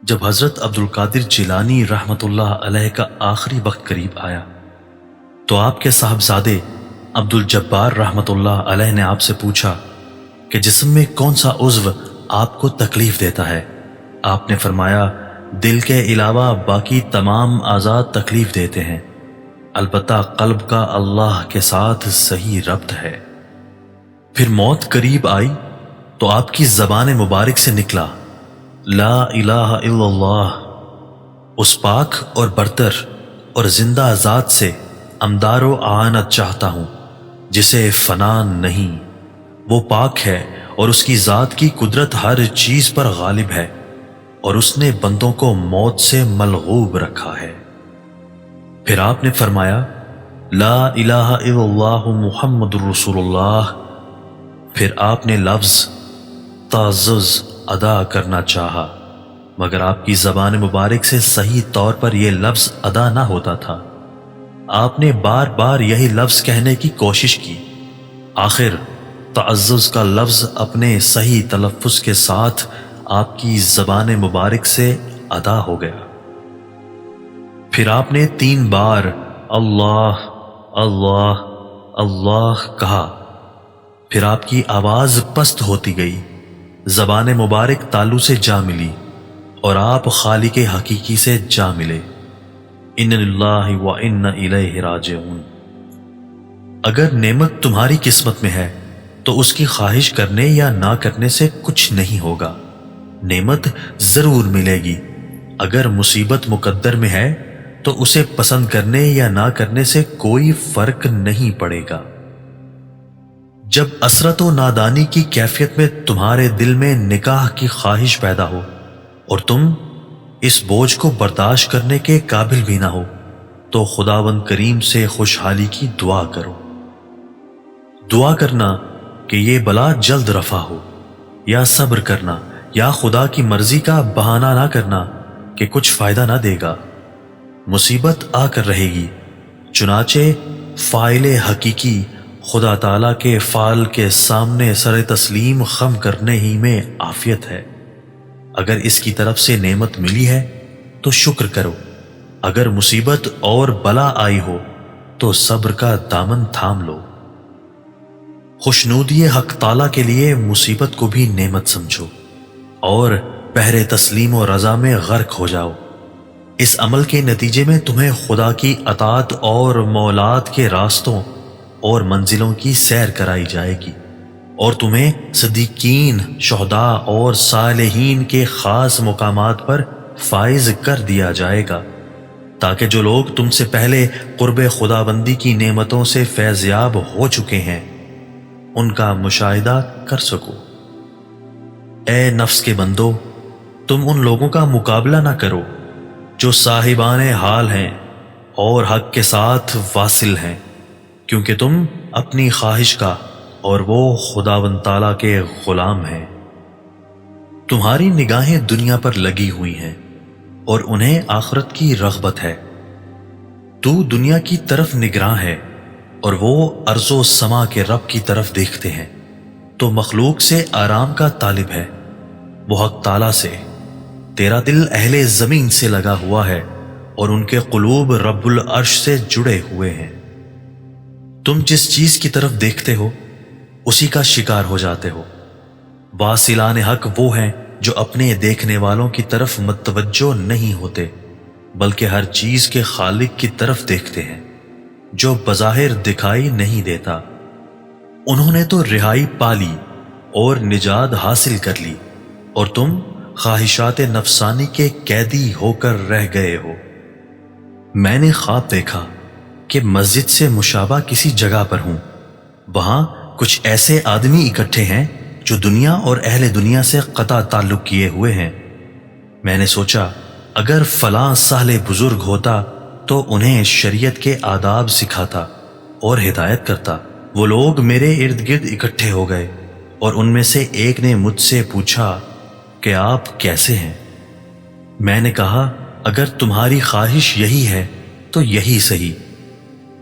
جب حضرت عبد القادر جیلانی رحمۃ اللہ علیہ کا آخری وقت قریب آیا تو آپ کے صاحبزادے عبد الجبار رحمۃ اللہ علیہ نے آپ سے پوچھا کہ جسم میں کون سا عضو آپ کو تکلیف دیتا ہے؟ آپ نے فرمایا دل کے علاوہ باقی تمام اعضاء تکلیف دیتے ہیں، البتہ قلب کا اللہ کے ساتھ صحیح ربط ہے۔ پھر موت قریب آئی تو آپ کی زبان مبارک سے نکلا لا الہ الا اللہ، اس پاک اور برتر اور زندہ ذات سے امدار و اعانت چاہتا ہوں جسے فنا نہیں، وہ پاک ہے اور اس کی ذات کی قدرت ہر چیز پر غالب ہے، اور اس نے بندوں کو موت سے ملغوب رکھا ہے۔ پھر آپ نے فرمایا لا الہ الا اللہ محمد رسول اللہ۔ پھر آپ نے لفظ تعزز ادا کرنا چاہا، مگر آپ کی زبان مبارک سے صحیح طور پر یہ لفظ ادا نہ ہوتا تھا۔ آپ نے بار بار یہی لفظ کہنے کی کوشش کی، آخر تعزز کا لفظ اپنے صحیح تلفظ کے ساتھ آپ کی زبان مبارک سے ادا ہو گیا۔ پھر آپ نے 3 بار اللہ اللہ اللہ کہا، پھر آپ کی آواز پست ہوتی گئی، زبان مبارک تالو سے جا ملی اور آپ خالق حقیقی سے جا ملے۔ ان للہ و انا الیہ راجعون۔ اگر نعمت تمہاری قسمت میں ہے تو اس کی خواہش کرنے یا نہ کرنے سے کچھ نہیں ہوگا، نعمت ضرور ملے گی۔ اگر مصیبت مقدر میں ہے تو اسے پسند کرنے یا نہ کرنے سے کوئی فرق نہیں پڑے گا۔ جب اسرت و نادانی کی کیفیت میں تمہارے دل میں نکاح کی خواہش پیدا ہو اور تم اس بوجھ کو برداشت کرنے کے قابل بھی نہ ہو تو خداوند کریم سے خوشحالی کی دعا کرو۔ دعا کرنا کہ یہ بلا جلد رفع ہو، یا صبر کرنا یا خدا کی مرضی کا بہانہ نہ کرنا کہ کچھ فائدہ نہ دے گا۔ مصیبت آ کر رہے گی، چنانچہ فاعل حقیقی خدا تعالیٰ کے فعل کے سامنے سر تسلیم خم کرنے ہی میں عافیت ہے۔ اگر اس کی طرف سے نعمت ملی ہے تو شکر کرو، اگر مصیبت اور بلا آئی ہو تو صبر کا دامن تھام لو۔ خوشنودی حق تعالیٰ کے لیے مصیبت کو بھی نعمت سمجھو اور بحر تسلیم و رضا میں غرق ہو جاؤ۔ اس عمل کے نتیجے میں تمہیں خدا کی اطاعت اور مولات کے راستوں اور منزلوں کی سیر کرائی جائے گی، اور تمہیں صدیقین، شہداء اور صالحین کے خاص مقامات پر فائز کر دیا جائے گا، تاکہ جو لوگ تم سے پہلے قرب خداوندی کی نعمتوں سے فیضیاب ہو چکے ہیں ان کا مشاہدہ کر سکو۔ اے نفس کے بندو، تم ان لوگوں کا مقابلہ نہ کرو جو صاحبان حال ہیں اور حق کے ساتھ واصل ہیں، کیونکہ تم اپنی خواہش کا اور وہ خداوند تعالیٰ کے غلام ہیں۔ تمہاری نگاہیں دنیا پر لگی ہوئی ہیں اور انہیں آخرت کی رغبت ہے۔ تو دنیا کی طرف نگراں ہے اور وہ ارض و سما کے رب کی طرف دیکھتے ہیں، تو مخلوق سے آرام کا طالب ہے، وہ حق تعالیٰ سے۔ تیرا دل اہل زمین سے لگا ہوا ہے اور ان کے قلوب رب العرش سے جڑے ہوئے ہیں۔ تم جس چیز کی طرف دیکھتے ہو اسی کا شکار ہو جاتے ہو۔ واصلان حق وہ ہیں جو اپنے دیکھنے والوں کی طرف متوجہ نہیں ہوتے، بلکہ ہر چیز کے خالق کی طرف دیکھتے ہیں جو بظاہر دکھائی نہیں دیتا۔ انہوں نے تو رہائی پا لی اور نجات حاصل کر لی، اور تم خواہشات نفسانی کے قیدی ہو کر رہ گئے ہو۔ میں نے خواب دیکھا کہ مسجد سے مشابہ کسی جگہ پر ہوں، وہاں کچھ ایسے آدمی اکٹھے ہیں جو دنیا اور اہل دنیا سے قطع تعلق کیے ہوئے ہیں۔ میں نے سوچا اگر فلاں صالح بزرگ ہوتا تو انہیں شریعت کے آداب سکھاتا اور ہدایت کرتا۔ وہ لوگ میرے ارد گرد اکٹھے ہو گئے اور ان میں سے ایک نے مجھ سے پوچھا کہ آپ کیسے ہیں؟ میں نے کہا اگر تمہاری خواہش یہی ہے تو یہی صحیح۔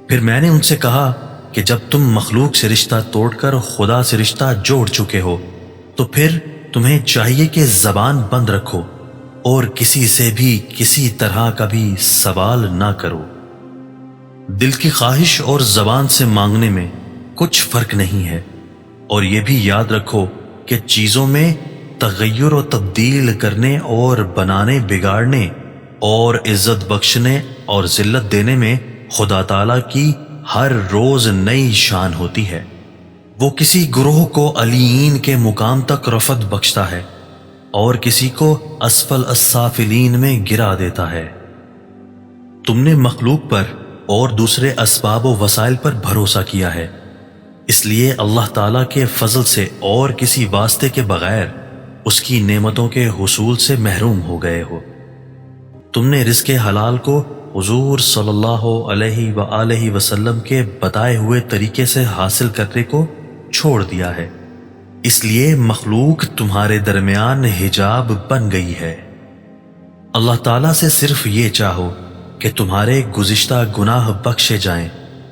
پھر میں نے ان سے کہا کہ جب تم مخلوق سے رشتہ توڑ کر خدا سے رشتہ جوڑ چکے ہو تو پھر تمہیں چاہیے کہ زبان بند رکھو اور کسی سے بھی کسی طرح کا بھی سوال نہ کرو۔ دل کی خواہش اور زبان سے مانگنے میں کچھ فرق نہیں ہے، اور یہ بھی یاد رکھو کہ چیزوں میں تغیر و تبدیل کرنے اور بنانے بگاڑنے اور عزت بخشنے اور ذلت دینے میں خدا تعالیٰ کی ہر روز نئی شان ہوتی ہے۔ وہ کسی گروہ کو علیین کے مقام تک رفعت بخشتا ہے اور کسی کو اسفل السافلین میں گرا دیتا ہے۔ تم نے مخلوق پر اور دوسرے اسباب و وسائل پر بھروسہ کیا ہے، اس لیے اللہ تعالیٰ کے فضل سے اور کسی واسطے کے بغیر اس کی نعمتوں کے حصول سے محروم ہو گئے ہو۔ تم نے رزق حلال کو حضور صلی اللہ علیہ وآلہ وسلم کے بتائے ہوئے طریقے سے حاصل کرنے کو چھوڑ دیا ہے، اس لیے مخلوق تمہارے درمیان حجاب بن گئی ہے۔ اللہ تعالیٰ سے صرف یہ چاہو کہ تمہارے گزشتہ گناہ بخشے جائیں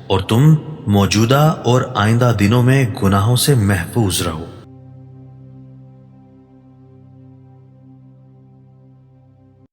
اور تم موجودہ اور آئندہ دنوں میں گناہوں سے محفوظ رہو۔